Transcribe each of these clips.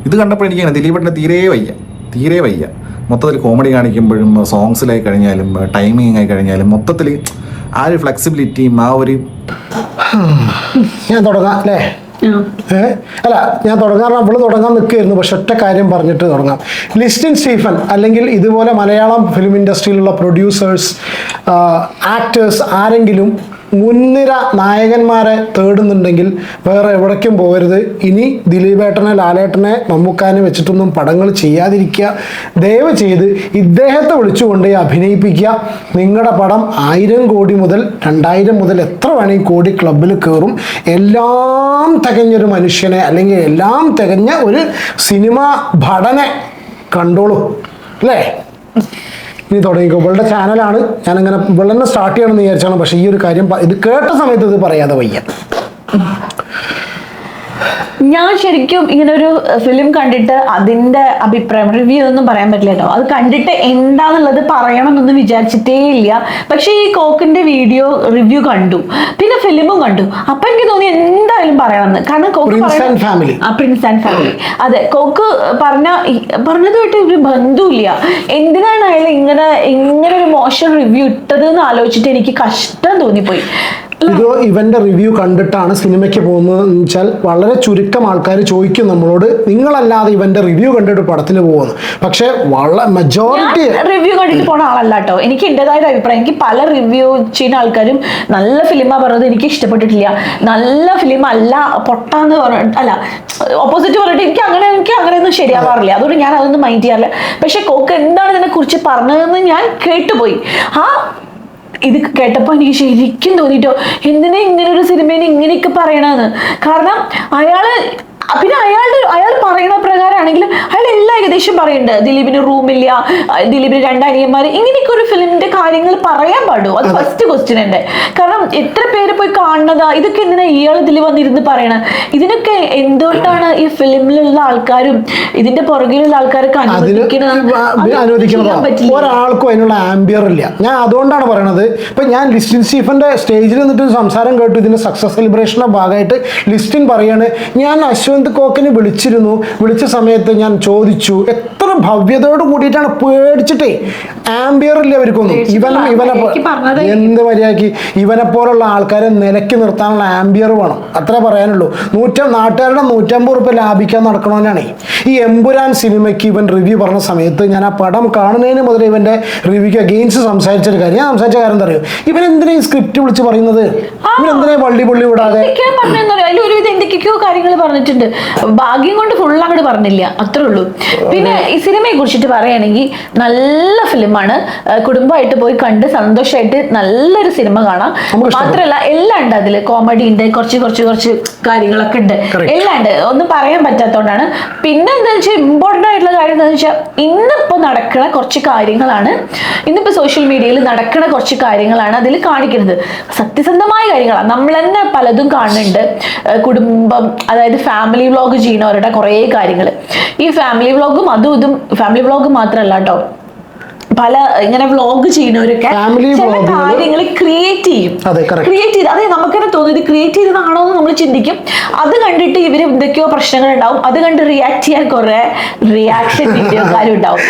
ഇത് കണ്ടപ്പോൾ എനിക്ക് ദിലീപേട്ടനെ തീരെ വയ്യ. മൊത്തത്തിൽ കോമഡി കാണിക്കുമ്പോഴും സോങ്സിലായി കഴിഞ്ഞാലും ടൈമിങ് ആയി കഴിഞ്ഞാലും മൊത്തത്തിൽ ആ ഒരു ഫ്ലെക്സിബിലിറ്റിയും ആ ഒരു ഞാൻ തുടങ്ങാം അല്ലേ? അല്ല, ഞാൻ അവള് തുടങ്ങാൻ നിൽക്കുകയായിരുന്നു. പക്ഷെ ഒറ്റ കാര്യം പറഞ്ഞിട്ട് തുടങ്ങാം. ലിസ്റ്റിൻ സ്റ്റീഫൻ അല്ലെങ്കിൽ ഇതുപോലെ മലയാളം ഫിലിം ഇൻഡസ്ട്രിയിലുള്ള പ്രൊഡ്യൂസേഴ്സ്, ആക്ടേഴ്സ് ആരെങ്കിലും മുൻനിര നായകന്മാരെ തേടുന്നുണ്ടെങ്കിൽ വേറെ എവിടേക്കും പോകരുത്. ഇനി ദിലീപേട്ടനെ, ലാലേട്ടനെ, മമ്മൂക്കാനെ വെച്ചിട്ടൊന്നും പടങ്ങൾ ചെയ്യാതിരിക്കുക. ദയവ് ചെയ്ത് ഇദ്ദേഹത്തെ വിളിച്ചുകൊണ്ട് അഭിനയിപ്പിക്കുക. നിങ്ങളുടെ പടം 1000 കോടി മുതൽ 2000 മുതൽ എത്ര വേണമെങ്കിൽ കോടി ക്ലബിൽ കയറും. എല്ലാം തികഞ്ഞൊരു മനുഷ്യനെ അല്ലെങ്കിൽ എല്ലാം തികഞ്ഞ ഒരു സിനിമ ഭടനെ കണ്ടോളൂ അല്ലേ? ഇനി തുടങ്ങിക്കോ. ഇവളുടെ ചാനലാണ്, ഞാനങ്ങനെ ഇവളെന്നെ സ്റ്റാർട്ട് ചെയ്യണമെന്ന് വിചാരിച്ചാണ്. പക്ഷേ ഈ ഒരു കാര്യം ഇത് കേട്ട സമയത്ത് ഇത് പറയാതെ വയ്യ. ഞാൻ ശരിക്കും ഇങ്ങനെ ഒരു ഫിലിം കണ്ടിട്ട് അതിന്റെ അഭിപ്രായം റിവ്യൂ ഒന്നും പറയാൻ പറ്റില്ല കേട്ടോ. അത് കണ്ടിട്ട് എന്താന്നുള്ളത് പറയണമെന്നൊന്നും വിചാരിച്ചിട്ടേ ഇല്ല. പക്ഷെ ഈ കോക്കിന്റെ റിവ്യൂ കണ്ടു, പിന്നെ ഫിലിമും കണ്ടു. അപ്പൊ എനിക്ക് തോന്നി എന്തായാലും പറയണമെന്ന്. കാരണം കോക്ക് പ്രിൻസ് ആൻഡ് ഫാമിലി, അതെ, കോക്ക് പറഞ്ഞതുമായിട്ട് ഒരു ബന്ധമില്ല. എന്തിനാണ് അയാൾ ഇങ്ങനെ ഒരു മോശം റിവ്യൂ ഇട്ടത് എന്ന് ആലോചിച്ചിട്ട് എനിക്ക് കഷ്ടം തോന്നിപ്പോയി. ഇത് ഇവന്റെ റിവ്യൂ കണ്ടിട്ടാണ് സിനിമയ്ക്ക് പോകുന്നത് എന്ന് വെച്ചാൽ വളരെ ചുരുക്കം ആൾക്കാർ ചോദിക്കും നമ്മളോട്, നിങ്ങളല്ലാതെ ഇവന്റെ റിവ്യൂ കണ്ടിട്ട് പടത്തിന് പോകുന്നു. പക്ഷെ മെജോറിറ്റി റിവ്യൂ കണ്ടിട്ട് പോണ ആളല്ല കേട്ടോ. എനിക്ക് എന്റേതായ അഭിപ്രായം. എനിക്ക് പല റിവ്യൂ ചെയ്യുന്ന ആൾക്കാരും നല്ല ഫിലിമാ പറഞ്ഞത് എനിക്ക് ഇഷ്ടപ്പെട്ടിട്ടില്ല, നല്ല ഫിലിം അല്ല, പൊട്ടാന്ന് പറഞ്ഞിട്ട് അല്ല ഓപ്പോസിറ്റ് പറഞ്ഞിട്ട് എനിക്ക് അങ്ങനെയൊന്നും ശരിയാവാറില്ല. അതുകൊണ്ട് ഞാൻ അതൊന്നും മൈൻഡ് ചെയ്യാറില്ല. പക്ഷെ കോക്ക് എന്താണ് ഇതിനെ കുറിച്ച് പറഞ്ഞതെന്ന് ഞാൻ കേട്ടുപോയി. ഇത് കേട്ടപ്പോൾ എനിക്ക് ശരിക്കും തോന്നിട്ടോ, എന്തിനാ ഇങ്ങനെ ഒരു സിനിമേനെ ഇങ്ങനെയൊക്കെ പറയണെന്ന്. കാരണം പിന്നെ അയാൾ പറയുന്ന പ്രകാരമാണെങ്കിൽ അയാൾ എല്ലാം ഏകദേശം പറയുന്നുണ്ട്. ദിലീപിന് റൂമില്ല, ദിലീപിന് 2 അനിയന്മാർ, ഇങ്ങനെയൊക്കെ ഒരു ഫിലിമിന്റെ കാര്യങ്ങൾ പറയാൻ പാടുമോ? അത് ഫസ്റ്റ് ക്വസ്റ്റ്യൻ ഉണ്ട്. കാരണം എത്ര പേര് പോയി കാണുന്നതാ, ഇതൊക്കെ എന്തിനാ ഇയാൾ ഇതിൽ വന്നിരുന്ന് പറയണത്? ഇതിനൊക്കെ എന്തുകൊണ്ടാണ് ഈ ഫിലിമിലുള്ള ആൾക്കാരും ഇതിന്റെ പുറകിലുള്ള ആൾക്കാരൊക്കെ അനുവദിക്കുന്നത്? ഒരാൾക്കും അതിനുള്ള ആംബിയർ ഇല്ല. ഞാൻ അതുകൊണ്ടാണ് പറയണത്. ഇപ്പൊ ഞാൻ ലിസ്റ്റിൻ സ്റ്റീഫന്റെ സ്റ്റേജിൽ നിന്നിട്ട് സംസാരം കേട്ടു. ഇതിന്റെ സക്സസ് സെലിബ്രേഷന്റെ ഭാഗമായിട്ട് ലിസ്റ്റിൻ പറയാണ്, ഞാൻ അശ്വന്ത് കോക്കിനെ വിളിച്ച സമയത്ത് ഞാൻ ചോദിച്ചു, എത്ര ഭവ്യതയോട് കൂടിയിട്ടാണ്, പേടിച്ചിട്ടേ ആംബിയർ ഇല്ല അവർക്കൊന്നും. എന്ത് മര്യാദക്ക് ഇവനെ പോലുള്ള ആൾക്കാരെ നിലയ്ക്ക് നിർത്താനുള്ള ആംബിയർ വേണം, അത്രേ പറയാനുള്ളൂ. നാട്ടുകാരുടെ 150 രൂപ ലാഭിക്കാൻ നടക്കണമെന്നാണ്. ഈ എമ്പുരാൻ സിനിമയ്ക്ക് ഇവൻ റിവ്യൂ പറഞ്ഞ സമയത്ത് ഞാൻ ആ പടം കാണുന്നതിന് മുതൽ ഇവന്റെ റിവ്യൂക്ക് അഗെയിൻസ്റ്റ് സംസാരിച്ചൊരു കാര്യം, ഞാൻ സംസാരിച്ച കാര്യം എന്താ അറിയോ, ഇവൻ എന്തിനാ ഈ സ്ക്രിപ്റ്റ് വിളിച്ച് പറയുന്നത്? ഇവനെന്തിനാ വള്ളി വിടാതെ എന്തൊക്കെയോ കാര്യങ്ങൾ പറഞ്ഞിട്ടുണ്ട്. ഭാഗ്യം കൊണ്ട് ഫുൾ അങ്ങോട്ട് പറഞ്ഞില്ല, അത്രേ ഉള്ളൂ. പിന്നെ ഈ സിനിമയെ കുറിച്ചിട്ട് പറയുകയാണെങ്കിൽ നല്ല ഫിലിമാണ്. കുടുംബമായിട്ട് പോയി കണ്ട് സന്തോഷമായിട്ട് നല്ലൊരു സിനിമ കാണാം. മാത്രമല്ല എല്ലാം ഉണ്ട് അതില്, കോമഡി ഉണ്ട്, കുറച്ച് കാര്യങ്ങളൊക്കെ ഉണ്ട്, എല്ലാം ഉണ്ട്. ഒന്നും പറയാൻ പറ്റാത്തതുകൊണ്ടാണ്. പിന്നെ എന്താ വെച്ചാൽ ഇമ്പോർട്ടൻ്റ് ആയിട്ടുള്ള കാര്യം എന്താണെന്ന് വെച്ചാൽ ഇന്നിപ്പോൾ നടക്കുന്ന കുറച്ച് കാര്യങ്ങളാണ്, ഇന്നിപ്പോൾ സോഷ്യൽ മീഡിയയിൽ നടക്കുന്ന കുറച്ച് കാര്യങ്ങളാണ് അതിൽ കാണിക്കുന്നത്. സത്യസന്ധമായ കാര്യങ്ങളാണ്. നമ്മൾ തന്നെ പലതും കാണുന്നുണ്ട്. കുടുംബം, അതായത് ഫാമിലി വ്ളോഗ് ചെയ്യുന്നവരുടെ കുറേ കാര്യങ്ങൾ. ഈ ഫാമിലി വ്ളോഗും ഇതും ഫാമിലി വ്ളോഗ് മാത്രമല്ല കേട്ടോ, പല ഇങ്ങനെ വ്ളോഗ് ചെയ്യുന്നവരൊക്കെ ചില കാര്യങ്ങൾ ക്രിയേറ്റ് ചെയ്യും. അതെ, നമുക്കെന്നെ തോന്നും ഇത് ക്രിയേറ്റ് ചെയ്തതാണോ എന്ന് നമ്മൾ ചിന്തിക്കും. അത് കണ്ടിട്ട് ഇവര് എന്തൊക്കെയോ പ്രശ്നങ്ങൾ ഉണ്ടാവും. അത് കണ്ട് റിയാക്ട് ചെയ്യാൻ കുറെ റിയാക്ഷൻ വീഡിയോക്കാരും ഉണ്ടാവും.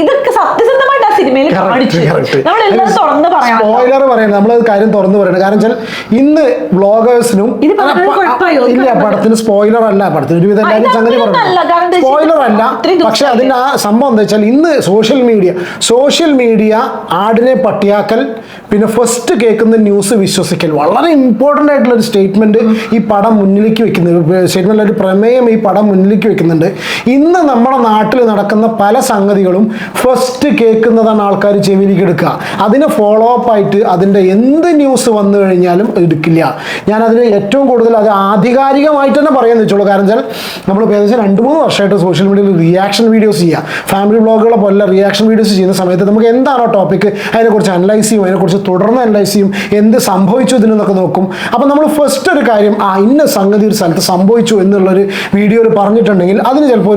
ഇതൊക്കെ സത്യസന്ധമായിട്ട് ആ സിനിമയിൽ കാണിച്ചു. നമ്മളെല്ലാം തുറന്ന് പറയണം, നമ്മളത് കാര്യം തുറന്നു പറയണം. കാരണം വെച്ചാൽ ഇന്ന് വ്ളോഗേഴ്സിനും ഇല്ല, പടത്തിന് സ്പോയിലർ അല്ല, പടത്തിന് ഒരുവിധം എല്ലാവരും സംഗതി പറഞ്ഞു സ്പോയിലർ അല്ല. പക്ഷെ അതിന്റെ ആ സംഭവം എന്താ വെച്ചാൽ ഇന്ന് സോഷ്യൽ മീഡിയ ആടിനെ പട്ടിയാക്കൽ, പിന്നെ ഫസ്റ്റ് കേൾക്കുന്ന ന്യൂസ് വിശ്വസിക്കൽ, വളരെ ഇമ്പോർട്ടൻ്റ് ആയിട്ടുള്ള ഒരു സ്റ്റേറ്റ്മെന്റ് ഈ പടം മുന്നിലേക്ക് വെക്കുന്നുണ്ട്. സ്റ്റേറ്റ്മെന്റ് ഒരു പ്രമേയം ഈ പടം മുന്നിലേക്ക് വെക്കുന്നുണ്ട്. ഇന്ന് നമ്മുടെ നാട്ടിൽ നടക്കുന്ന പല സംഗതികളും ഫസ്റ്റ് കേൾക്കുന്നതാണ് ആൾക്കാർ ചെവിയിലേക്ക് എടുക്കുക. അതിന് ഫോളോ അപ്പ് ആയിട്ട് അതിൻ്റെ എന്ത് ന്യൂസ് വന്നു കഴിഞ്ഞാലും എടുക്കില്ല. ഞാനതിന് ഏറ്റവും കൂടുതൽ അത് ആധികാരികമായിട്ട് തന്നെ പറയാമെന്ന് വെച്ചോളൂ. കാരണം വെച്ചാൽ നമ്മൾ ഏകദേശം 2-3 വർഷമായിട്ട് സോഷ്യൽ മീഡിയയിൽ റിയാക്ഷൻ വീഡിയോസ് ചെയ്യുക, ഫാമിലി വ്ളോഗുകളെ പോലെ റിയാക്ഷൻ വീഡിയോസ് ചെയ്യുന്ന സമയത്ത് നമുക്ക് എന്താണോ ടോപ്പിക്ക് അതിനെക്കുറിച്ച് അനലൈസ് ചെയ്യും, അതിനെക്കുറിച്ച് തുടർന്ന് അനലൈസ് ചെയ്യും, എന്ത് സംഭവിച്ചു ഇതിനൊക്കെ നോക്കും. അപ്പം നമ്മൾ ഫസ്റ്റ് ഒരു കാര്യം ഇന്ന സംഗതി ഒരു സ്ഥലത്ത് സംഭവിച്ചു എന്നുള്ളൊരു വീഡിയോയിൽ പറഞ്ഞിട്ടുണ്ടെങ്കിൽ അതിന് ചിലപ്പോൾ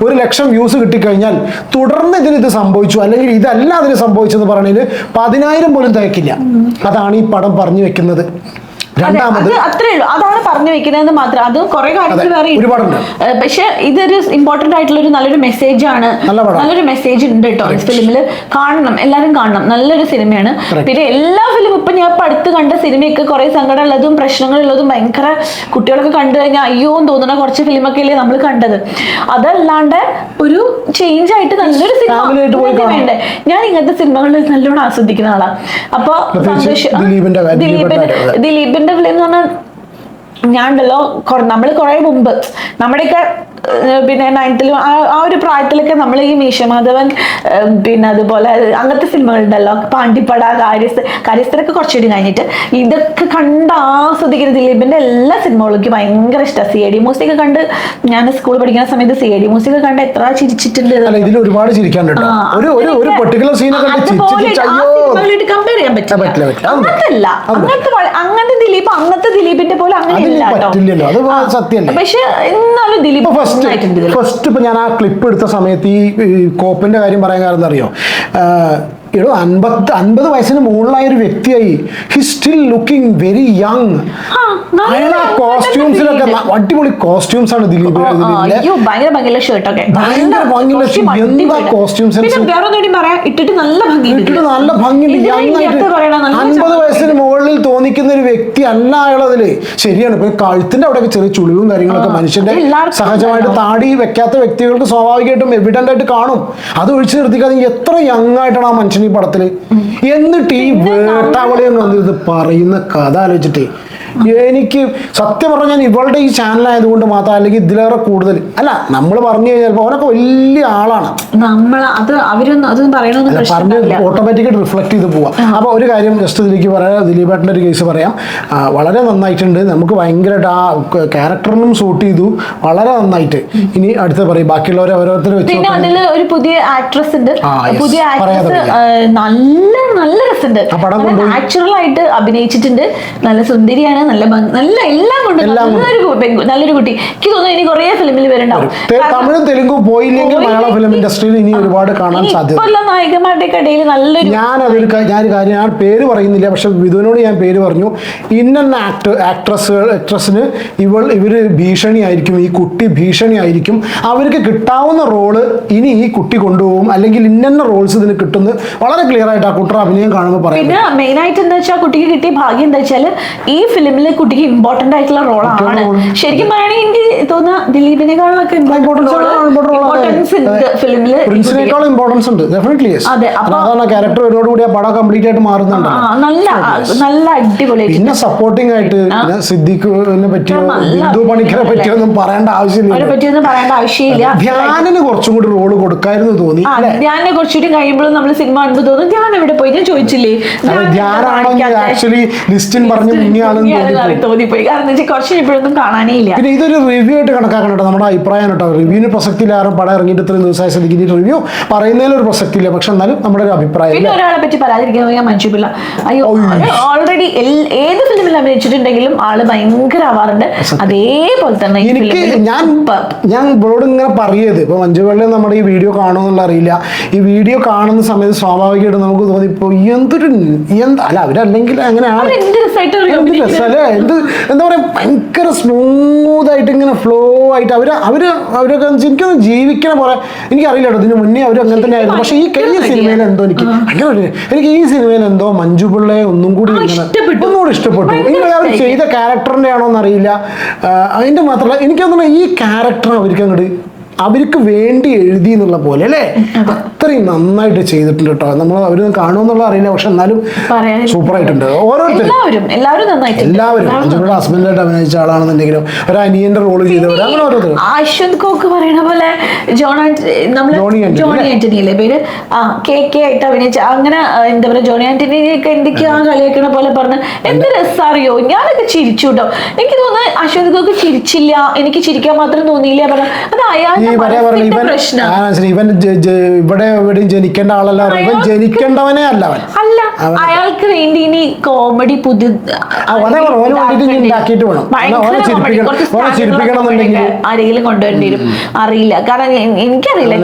1 ലക്ഷം വ്യൂസ് കിട്ടിക്കഴിഞ്ഞാൽ തുടർന്ന് ഇത് സംഭവിച്ചു അല്ലെങ്കിൽ ഇതല്ല അതിന് സംഭവിച്ചെന്ന് പറഞ്ഞതിൽ 10,000 പോലും തികക്കില്ല. അതാണ് ഈ പടം പറഞ്ഞു വെക്കുന്നത്. രണ്ടാമത് അത്രേ ഉള്ളൂ, അതാണ് പറഞ്ഞു വെക്കുന്നതെന്ന് മാത്രം. അത് കുറെ കാര്യങ്ങൾ വേറെ, പക്ഷെ ഇതൊരു ഇമ്പോർട്ടന്റ് ആയിട്ടുള്ള ഒരു നല്ലൊരു മെസ്സേജ് ആണ്, നല്ലൊരു മെസ്സേജ് ഉണ്ട് കേട്ടോ ഫിലിമില്. കാണണം, എല്ലാരും കാണണം, നല്ലൊരു സിനിമയാണ്. പിന്നെ എല്ലാ ഫിലിമും ഇപ്പൊ ഞാൻ ഇപ്പൊ അടുത്ത് കണ്ട സിനിമയൊക്കെ കുറെ സങ്കടമുള്ളതും പ്രശ്നങ്ങളുള്ളതും ഭയങ്കര കുട്ടികളൊക്കെ കണ്ടു കഴിഞ്ഞാൽ അയ്യോ എന്ന് തോന്നുന്ന കുറച്ച് ഫിലിമൊക്കെ അല്ലേ നമ്മൾ കണ്ടത്. അതല്ലാണ്ട് ഒരു ചേഞ്ച് ആയിട്ട് നല്ലൊരു സിനിമ വേണ്ടേ. ഞാൻ ഇങ്ങനത്തെ സിനിമകളിൽ നല്ലോണം ആസ്വദിക്കുന്ന ആളാണ്. അപ്പൊ ദിലീപിന്റെ ഫിലിം എന്ന് പറഞ്ഞാൽ ഞാൻ ഉണ്ടല്ലോ, നമ്മൾ കുറെ മുമ്പ് നമ്മുടെയൊക്കെ പിന്നെ 9th ആ ഒരു പ്രായത്തിലൊക്കെ നമ്മൾ ഈ മീശമാധവൻ പിന്നെ അതുപോലെ അങ്ങനത്തെ സിനിമകളുണ്ടല്ലോ, പാണ്ടിപ്പട, കാര്യസ്ഥരൊക്കെ കുറച്ചുകൂടി കഴിഞ്ഞിട്ട് ഇതൊക്കെ കണ്ട് ആസ്വദിക്കുന്ന ദിലീപിന്റെ എല്ലാ സിനിമകളും ഭയങ്കര ഇഷ്ടമാണ്. CID മൂസിയൊക്കെ കണ്ട് ഞാൻ സ്കൂൾ പഠിക്കുന്ന സമയത്ത് CID മൂസിയൊക്കെ കണ്ട് എത്ര ചിരിച്ചിട്ടുണ്ട്. ഒരുപാട് ചിരിക്കാനുണ്ട്. കമ്പയർ ചെയ്യാൻ പറ്റില്ല. അങ്ങനത്തെ ദിലീപ് അങ്ങനത്തെ ദിലീപിന്റെ പോലെ അങ്ങനെ ഇല്ല. പക്ഷെ എന്നാലും ദിലീപ് ഫസ്റ്റ് ഇപ്പൊ ഞാൻ ആ ക്ലിപ്പ് എടുത്ത സമയത്ത് ഈ കോപ്പിന്റെ കാര്യം പറയാൻ കാരണം അറിയോ, 50 വയസ്സിന് മുകളിലായ ഒരു വ്യക്തിയായി, he still looking very young. അയാൾ ആ കോസ്റ്റ്യൂംസിലൊക്കെ അടിപൊളി കോസ്റ്റ്യൂംസ് ആണ് ദിലീപ്. ഭയങ്കര ഭംഗിയുള്ള ഷർട്ടൊക്കെ, ഭയങ്കര ഭംഗിയുള്ള എന്താ കോസ്റ്റ്യൂം സെൻസ്, ഇട്ടിട്ട് നല്ല ഭംഗിയുണ്ട്. 50 വയസ്സിന് മുകളിൽ തോന്നിക്കുന്ന ഒരു വ്യക്തി അല്ല അയാളതില്. ശരിയാണ്, ഇപ്പൊ കഴുത്തിന്റെ അവിടെയൊക്കെ ചെറിയ ചുളിവും കാര്യങ്ങളൊക്കെ മനുഷ്യന്റെ സഹജമായിട്ട് താടി വെക്കാത്ത വ്യക്തികൾക്ക് സ്വാഭാവികമായിട്ടും എവിഡന്റ് ആയിട്ട് കാണും. അത് ഒഴിച്ചു നിർത്തിക്കാതെ എത്ര യങ് ആയിട്ടാണ് ആ മനുഷ്യൻ ഈ പടത്തില്. എന്നിട്ട് ഈ വേട്ടാവളിയും വന്നിരുന്ന് പറയുന്ന കഥ ആലോചിച്ചിട്ടേ എനിക്ക് സത്യം പറഞ്ഞാൽ ഞാൻ ഇവളുടെ ഈ ചാനലായതുകൊണ്ട് മാത്രം, അല്ലെങ്കിൽ ഇതിലേറെ കൂടുതൽ അല്ല, നമ്മൾ പറഞ്ഞു കഴിഞ്ഞാൽ അവനൊക്കെ വലിയ ആളാണ്, പറഞ്ഞ് ഓട്ടോമാറ്റിക്കായിട്ട് റിഫ്ലക്ട് ചെയ്ത് പോവാം. അപ്പൊ ഒരു കാര്യം ജസ്റ്റ് ഇതിലേക്ക് പറയാം, ദിലീപേട്ടൻ്റെ ഒരു കേസ് പറയാം. വളരെ നന്നായിട്ടുണ്ട്, നമുക്ക് ഭയങ്കരമായിട്ട് ആ ക്യാരക്ടറിനും സൂട്ട് ചെയ്തു, വളരെ നന്നായിട്ട്. ഇനി അടുത്ത പറയും, ബാക്കിയുള്ളവരെ ഓരോരുത്തർ വെച്ച്. പിന്നെ അതില് ഒരു പുതിയ ആക്ട്രസ് ഉണ്ട്, പുതിയ ആക്ട്രസ് നല്ല നല്ല രസമുണ്ട്, നാച്ചുറൽ ആയിട്ട് അഭിനയിച്ചിട്ടുണ്ട്, നല്ല സുന്ദരിയാണ്, നല്ല എല്ലാം കൊണ്ട് നല്ലൊരു കുട്ടി. എനിക്ക് തോന്നുന്നു ഇനി കുറെ ഫിലിമിൽ വരുന്നുണ്ടാവും. തമിഴും തെലുങ്കും പോയില്ലെങ്കിൽ മലയാള ഫിലിം ഇൻഡസ്ട്രിയിൽ ഇനി ഒരുപാട് കാണാൻ സാധ്യത. നായികമാരുടെ ഇടയിൽ നല്ലൊരു ഞാനൊരു കാര്യം, ഞാൻ പേര് പറയുന്നില്ല, പക്ഷെ വിധുവിനോട് ഞാൻ പേര് പറഞ്ഞു. ഇന്ന ആക്ട്രസിന് ഇവര് ഭീഷണിയായിരിക്കും, ഈ കുട്ടി ഭീഷണിയായിരിക്കും, അവർക്ക് കിട്ടാവുന്ന റോള് ഇനി ഈ കുട്ടി കൊണ്ടുപോകും, അല്ലെങ്കിൽ ഇന്ന റോൾസ് ഇതിന് കിട്ടുന്നത് വളരെ ക്ലിയർ ആയിട്ട് ആ കുട്ടിയുടെ അഭിനയം കാണുമ്പോൾ പറയാം. പിന്നെ മെയിൻ ആയിട്ട് എന്താ വെച്ചാൽ കുട്ടിക്ക് കിട്ടിയ ഭാഗ്യം എന്താ വെച്ചാൽ ഈ ഫിലിമിൽ കുട്ടിക്ക് ഇമ്പോർട്ടന്റ് ആയിട്ടുള്ള റോളാണ്. ശരിക്കും പറയുകയാണെങ്കിൽ എനിക്ക് തോന്നുന്ന ദിലീപിനെക്കാളൊക്കെ ഇമ്പോർട്ടൻസ് ഉണ്ട് ഫിലിമില്. പ്രിൻസിനേക്കാൾ ഇമ്പോർട്ടൻസ് ഉണ്ട്. അതെ, അതാണ് ക്യാരക്ടർ വരുന്നതോടുകൂടി ആ പടം കംപ്ലീറ്റ് ആയിട്ട് മാറുന്നുണ്ട്. നല്ല അടിപൊളി. പിന്നെ സപ്പോർട്ടിംഗ് ആയിട്ട് സിദ്ദിഖിനെ പറ്റിയോ ബിന്ദു പണിക്കരെ പറ്റിയോ ഒന്നും പറയേണ്ട ആവശ്യമില്ല. ധ്യാനിന് കുറച്ചും കൂടി റോള് കൊടുക്കായിരുന്നു തോന്നി. ധ്യാനെ കുറച്ചുകൂടി കഴിയുമ്പോഴും നമ്മൾ സിനിമ കാണുമ്പോൾ തോന്നും ധ്യാൻ എവിടെ പോയി, ഞാൻ ചോദിച്ചില്ലേ ധ്യാനാണോ ആക്ച്വലി ലിസ്റ്റിൻ പറഞ്ഞു തോന്നിപ്പോയി. കാരണം കുറച്ച് ഇപ്പോഴൊന്നും കാണാനേ ഇല്ല. പിന്നെ ഇതൊരു റിവ്യൂ ആയിട്ട് കണക്കാക്കണം കേട്ടോ, നമ്മുടെ അഭിപ്രായം കേട്ടോ. റിവ്യൂവിന് പ്രസക്തി ഇല്ല, കാരണം പടം ഇറങ്ങിയിട്ട് ഇത്രയും ദിവസമായി ശ്രദ്ധിക്കുന്ന റിവ്യൂ പറയുന്നതിലൊരു പ്രസക്തി ഇല്ല, പക്ഷെ എന്നാലും നമ്മുടെ ഒരു അഭിപ്രായം. പിന്നെ ഒരാളെ പറ്റി പറയാതിരിക്കാൻ മഞ്ജു പിള്ള, അയ്യോ ഓൾറെഡി ഏത് ഫിലിമിൽ അഭിനയിച്ചിട്ടുണ്ടെങ്കിലും ആള് ഭയങ്കര ആവാറുണ്ട്. അതേപോലെ തന്നെ എനിക്ക് ഞാൻ ഇവരോട് ഇങ്ങനെ പറയത്, ഇപ്പൊ മഞ്ജു പിള്ള നമ്മുടെ ഈ വീഡിയോ കാണുമെന്നുള്ള അറിയില്ല. ഈ വീഡിയോ കാണുന്ന സമയത്ത് സ്വാഭാവികമായിട്ട് നമുക്ക് തോന്നിപ്പോ അല്ല അവരല്ലെങ്കിൽ അങ്ങനെയാണ്, എന്താ പറയാ, ഭയങ്കര സ്മൂത്ത് ആയിട്ട് ഇങ്ങനെ ഫ്ലോ ആയിട്ട് അവരൊക്കെ എനിക്കൊന്ന് ജീവിക്കണ പോലെ. എനിക്കറിയില്ല കേട്ടോ, ഇതിന് മുന്നേ അവർ അങ്ങനെ തന്നെ ആയിരുന്നു. പക്ഷെ ഈ സിനിമയിൽ എന്തോ എനിക്ക് ഈ സിനിമയിൽ എന്തോ മഞ്ജു പിള്ളയെ ഒന്നും കൂടി ഇഷ്ടപ്പെട്ടു. അവർ ചെയ്ത ക്യാരക്ടറിന്റെ ആണോ എന്നറിയില്ല. അതിന്റെ മാത്രമല്ല എനിക്ക് തോന്നുന്നു ഈ ക്യാരക്ടർ അവർക്ക് വേണ്ടി എഴുതി എന്നുള്ള പോലെ അല്ലേ, അത്രയും നന്നായിട്ട് ചെയ്തിട്ടുണ്ട് കേട്ടോ. നമ്മൾ അവരൊന്നും കാണുമെന്നുള്ള അറിയില്ല, പക്ഷെ എന്നാലും സൂപ്പർ ആയിട്ടുണ്ട്. എല്ലാവരും മഞ്ജുപിള്ള ഹസ്ബൻഡായിട്ട് അഭിനയിച്ച ആളാണെന്നുണ്ടെങ്കിലും ഒരു അനിയന്റെ റോള് ചെയ്തവർ, അങ്ങനെ ഓരോരുത്തർ. അശ്വന്ത് കോക്ക് പറയുന്ന പോലെ ജോണി ആന്റണിയല്ലേ പേര്, കെ ആയിട്ട് അഭിനയിച്ച, അങ്ങനെ എന്താ പറയാ, ജോണി ആന്റണിയൊക്കെ എന്തൊക്കെയാ കളിയാക്കണ പോലെ പറഞ്ഞ് എന്ത് രസാറിയോ. ഞാനൊക്കെ ചിരിച്ചു കേട്ടോ. എനിക്ക് തോന്നുന്നു അശ്വന്ത് കോക്ക് ചിരിച്ചില്ല, എനിക്ക് ചിരിക്കാൻ മാത്രം തോന്നിയില്ല പറഞ്ഞ അത് അയാൾ ഇവൻ ഇവിടെ എവിടെയും ജനിക്കേണ്ട ആളല്ല, ഇവൻ ജനിക്കേണ്ടവനേ അല്ല. അവൻ അയാൾക്ക് വേണ്ടി ഇനി കോമഡി ആരെങ്കിലും കൊണ്ടുവരേണ്ടി വരും, അറിയില്ല. കാരണം എനിക്കറിയില്ല,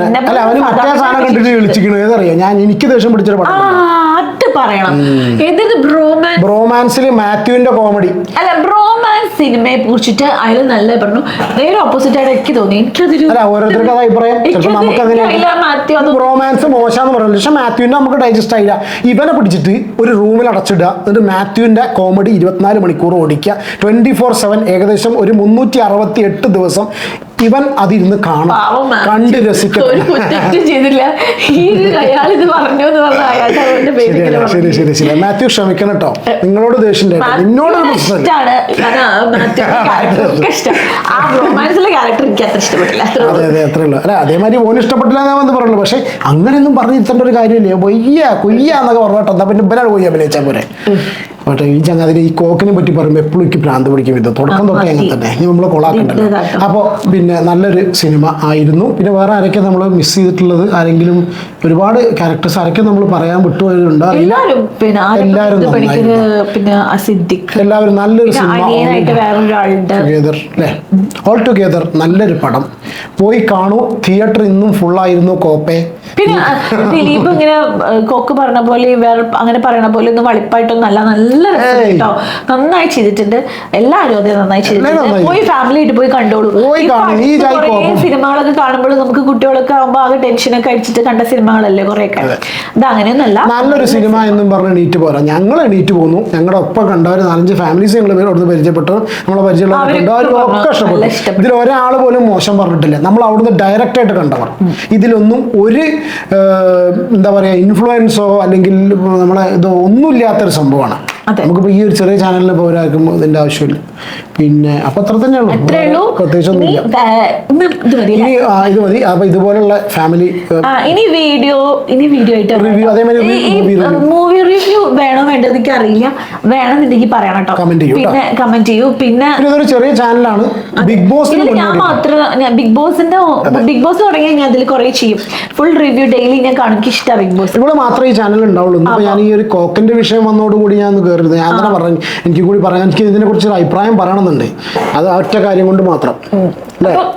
അവന് മറ്റേ സാധനം കണ്ടിട്ട് വിളിച്ചിരിക്കണു. ഏതറിയാം, ഞാൻ എനിക്ക് ദേഷ്യം പിടിച്ചൊരു പടം നട്ട് പറയണം. ഏതൊരു ബ്രോമാൻസിൽ മാത്യുവിന്റെ കോമഡി അല്ല, ബ്രോമാൻസ് സിനിമയെ കുറിച്ചിട്ട് അയാൾ നല്ല പറഞ്ഞു. നേരെ ഓപ്പോസിറ്റ് ആയിട്ട് എനിക്ക് തോന്നി. എനിക്കതൊരു ഓരോരുത്തർക്ക് അത് അഭിപ്രായം. ചിലപ്പോൾ നമുക്ക് അങ്ങനെ റൊമാൻസ് മോശമെന്ന് പറയുന്നത്, പക്ഷെ മാത്യുവിന്റെ നമുക്ക് ഡൈജസ്റ്റ് ആയില്ല. ഇവനെ പിടിച്ചിട്ട് ഒരു റൂമിൽ അടച്ചിടുക, എന്നിട്ട് മാത്യുവിന്റെ കോമഡി 24 മണിക്കൂർ ഓടിക്കുക, 24/7, ഏകദേശം ഒരു 368 ദിവസം ഇവൻ അതിരുന്ന് കാണും, കണ്ട് രസിക്കും. ശരി മാത്യു ക്ഷമിക്കണം കേട്ടോ, നിങ്ങളോട് ദേഷ്യം നിന്നോട് അതെ അത്രേ ഉള്ളൂ. അല്ല അതേമാതിരി ഓന് ഇഷ്ടപ്പെട്ടില്ല എന്ന് പറയുള്ളൂ. പക്ഷെ അങ്ങനെയൊന്നും പറഞ്ഞിരുത്തേണ്ട ഒരു കാര്യമില്ല. കൊയ്യ എന്നൊക്കെ പറഞ്ഞോട്ടോ, എന്നാ പിന്നെ ഇവനാണ് കൊയ്യ അഭിനയിച്ചാൽ പോരെ. പക്ഷേ ഈ ചങ്ങാതിന് ഈ കോക്കിനെ പറ്റി പറയുമ്പോൾ എപ്പോഴും എനിക്ക് ഭ്രാന്ത് പിടിക്കും. ഇത് തുടക്കം തൊട്ടേ അങ്ങനെ തന്നെ, ഇനി നമ്മൾ കൊളാക്കണ്ടല്ലോ. അപ്പോൾ പിന്നെ നല്ലൊരു സിനിമ ആയിരുന്നു. പിന്നെ വേറെ ആരൊക്കെ നമ്മൾ മിസ് ചെയ്തിട്ടുള്ളത്? ആരെങ്കിലും ഒരുപാട് ക്യാരക്ടേഴ്സ് ആരൊക്കെ നമ്മൾ പറയാൻ വിട്ടുപോയിട്ടുണ്ടോ? എല്ലാവരും നല്ലൊരു സിനിമ, അല്ലേ? ഓൾ ടുഗെദർ നല്ലൊരു പടം. പോയി കാണൂ. തിയേറ്റർ ഇന്നും ഫുള്ളായിരുന്നു. കോപ്പേ. പിന്നെ ദിലീപ് ഇങ്ങനെ കോക്ക് പറഞ്ഞ പോലെ അങ്ങനെ പറയണ പോലെ ഒന്നും വളിപ്പായിട്ടൊന്നും അല്ല. നല്ല കേട്ടോ, നന്നായി ചെയ്തിട്ടുണ്ട്. എല്ലാവരും അതേ നന്നായി ചെയ്തിട്ടുണ്ട്. പോയി ഫാമിലി ആയിട്ട് പോയി കണ്ടോളൂ. സിനിമകളൊക്കെ കാണുമ്പോഴും നമുക്ക് കുട്ടികളൊക്കെ ആകുമ്പോൾ ആകെ ടെൻഷനൊക്കെ അടിച്ചിട്ട് കണ്ട സിനിമകളല്ലേ കുറെയൊക്കെ. ഇത് അങ്ങനെയൊന്നല്ല, നല്ലൊരു സിനിമ എന്നും പറഞ്ഞ് എണീറ്റ് പോരാ. ഞങ്ങൾ എണീറ്റ് പോന്നു. ഞങ്ങളുടെ ഒപ്പം കണ്ടവർ 4-5 ഫാമിലീസ് ഞങ്ങൾ അവിടുന്ന് പരിചയപ്പെട്ടു. നമ്മളെ പരിചയമുള്ളവരൊക്കെ ഇഷ്ടപ്പെട്ടു. ഇതിൽ ഒരാൾ പോലും മോശം പറഞ്ഞിട്ടില്ല. നമ്മൾ അവിടുന്ന് ഡയറക്റ്റ് ആയിട്ട് കണ്ടവർ. ഇതിലൊന്നും ഒരു എന്താ പറയാ ഇൻഫ്ലുവൻസോ അല്ലെങ്കിൽ നമ്മളെ ഇതോ ഒന്നുമില്ലാത്തൊരു സംഭവമാണ്. നമുക്കിപ്പോ ഈ ഒരു ചെറിയ ചാനലിന് പോരാക്കും ഇതിന്റെ ആവശ്യമില്ല. പിന്നെ അപ്പൊ അത്ര തന്നെയുള്ളൂ, പ്രത്യേകിച്ചൊന്നുമില്ല. ഇത് മതി. അപ്പൊ ഇതുപോലുള്ള ഫാമിലി ഇനി വീഡിയോ ആയിട്ട് റിവ്യൂ, അതേമാതിരി മൂവി റിവ്യൂ വേണോ വേണ്ടത് എനിക്ക് അറിയില്ല. വേണമെന്നുണ്ടെങ്കിൽ പറയണം കേട്ടോ, കമന്റ് ചെയ്യൂ. പിന്നെ ഇതൊരു ചെറിയ ചാനലാണ്. ബിഗ് ബോസ് ഞാൻ മാത്രം ബിഗ് ബോസ് തുടങ്ങിയാൽ ഞാൻ അതിൽ കുറെ ചെയ്യും. ഫുൾ റിവ്യൂ ഡെയിലി ഞാൻ കാണും. എനിക്ക് ഇഷ്ടമാണ് ബിഗ് ബോസ്. ഇവിടെ മാത്രമേ ഈ ചാനൽ ഉണ്ടാവുള്ളൂ. ഞാൻ ഈ ഒരു കോക്കിന്റെ വിഷയം വന്നതോടുകൂടി ഞാൻ കയറുന്നത്. ഞാൻ തന്നെ പറഞ്ഞു, എനിക്ക് കൂടി പറയാൻ, എനിക്ക് ഇതിനെ കുറിച്ച് ഒരു അഭിപ്രായം പറയണമെന്നുണ്ട്. അത് ഒറ്റ കാര്യം കൊണ്ട് മാത്രം.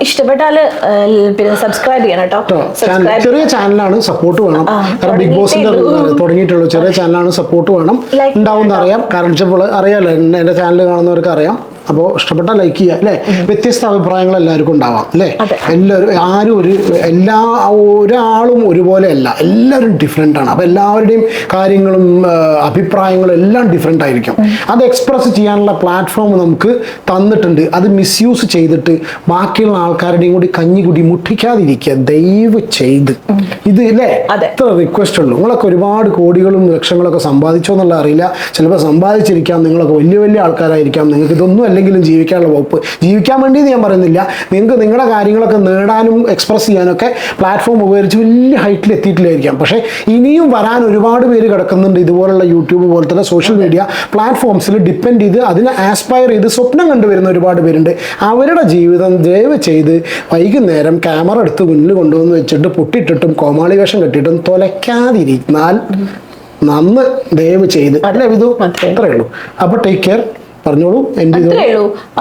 ഇഷ്ടപ്പെട്ടാല് പിന്നെ സബ്സ്ക്രൈബ് ചെയ്യണം കേട്ടോ. ചെറിയ ചാനലാണ്, സപ്പോർട്ട് വേണം. കാരണം ബിഗ് ബോസിന്റെ തുടങ്ങിയിട്ടുള്ളൂ. ചെറിയ ചാനലാണ്, സപ്പോർട്ട് വേണം. ഉണ്ടാവും അറിയാം. കാരണം അറിയാലോ, എന്റെ ചാനൽ കാണുന്നവർക്ക് അറിയാം. അപ്പോൾ ഇഷ്ടപ്പെട്ടാൽ ലൈക്ക് ചെയ്യുക, അല്ലേ? വ്യത്യസ്ത അഭിപ്രായങ്ങൾ എല്ലാവർക്കും ഉണ്ടാവാം, അല്ലേ? എല്ലാവരും ഒരാളും ഒരുപോലെ അല്ല, എല്ലാവരും ഡിഫറെൻ്റ് ആണ്. അപ്പോൾ എല്ലാവരുടെയും കാര്യങ്ങളും അഭിപ്രായങ്ങളും എല്ലാം ഡിഫറെൻ്റ് ആയിരിക്കും. അത് എക്സ്പ്രസ് ചെയ്യാനുള്ള പ്ലാറ്റ്ഫോം നമുക്ക് തന്നിട്ടുണ്ട്. അത് മിസ്യൂസ് ചെയ്തിട്ട് ബാക്കിയുള്ള ആൾക്കാരുടെയും കൂടി കഞ്ഞിക്കുടി മുട്ടിക്കാതിരിക്കുക ദയവ് ചെയ്ത്. ഇത് അല്ലേ എത്ര റിക്വസ്റ്റ് ഉള്ളൂ. നിങ്ങളൊക്കെ ഒരുപാട് കോടികളും ലക്ഷങ്ങളൊക്കെ സമ്പാദിച്ചോ എന്നുള്ള അറിയില്ല. ചിലപ്പോൾ സമ്പാദിച്ചിരിക്കാം. നിങ്ങളൊക്കെ വലിയ വലിയ ആൾക്കാരായിരിക്കാം. നിങ്ങൾക്ക് ഇതൊന്നും അല്ലെങ്കിലും ജീവിക്കാനുള്ള വകുപ്പ്, ജീവിക്കാൻ വേണ്ടി ഞാൻ പറയുന്നില്ല, നിങ്ങൾക്ക് നിങ്ങളുടെ കാര്യങ്ങളൊക്കെ നേടാനും എക്സ്പ്രസ് ചെയ്യാനൊക്കെ പ്ലാറ്റ്ഫോം ഉപകരിച്ച് വലിയ ഹൈറ്റിൽ എത്തിയിട്ടില്ലായിരിക്കാം. പക്ഷേ ഇനിയും വരാൻ ഒരുപാട് പേര് കിടക്കുന്നുണ്ട്. ഇതുപോലുള്ള യൂട്യൂബ് പോലത്തെ സോഷ്യൽ മീഡിയ പ്ലാറ്റ്ഫോംസിൽ ഡിപ്പെൻഡ് ചെയ്ത് അതിനെ ആസ്പയർ ചെയ്ത് സ്വപ്നം കണ്ടുവരുന്ന ഒരുപാട് പേരുണ്ട്. അവരുടെ ജീവിതം ദയവ് ചെയ്ത് വൈകുന്നേരം ക്യാമറ എടുത്ത് മുന്നിൽ കൊണ്ടുവന്ന് വെച്ചിട്ട് പൊട്ടിട്ടിട്ടും കോമാളി വേഷം കെട്ടിയിട്ടും തൊലയ്ക്കാതിരുന്നാൽ നന്ന്, ദയവ് ചെയ്ത്. അല്ലേ വിധു? അത്രേ ഉള്ളൂ. അപ്പൊ ടേക്ക് കെയർ. പറഞ്ഞോളൂ.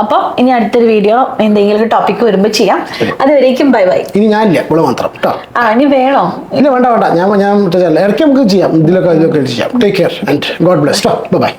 അപ്പൊ ഇനി അടുത്തൊരു വീഡിയോ എന്തെങ്കിലും ടോപ്പിക് വരുമ്പോ ചെയ്യാം. അതുവരേക്കും ബൈ ബൈ. ഇനി ഞാനില്ല, ഇവിടെ മാത്രം കേട്ടോ. ഇനി വേണോ? ഇല്ല, വേണ്ട. ഞാൻ ഇടയ്ക്ക് നമുക്ക് ചെയ്യാം. ഇതിലൊക്കെ ചെയ്യാം. Take care and God bless. Bye bye.